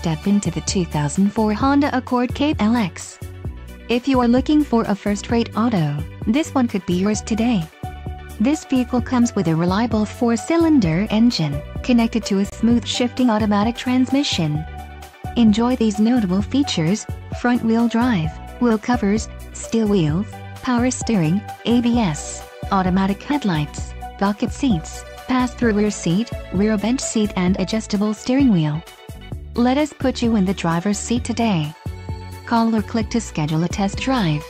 step into the 2004 Honda Accord Cape LX. If you are looking for a first-rate auto, this one could be yours today. This vehicle comes with a reliable 4-cylinder engine, connected to a smooth shifting automatic transmission. Enjoy these notable features: front-wheel drive, wheel covers, steel wheels, power steering, ABS, automatic headlights, bucket seats, pass-through rear seat, rear bench seat and adjustable steering wheel. Let us put you in the driver's seat today. Call or click to schedule a test drive.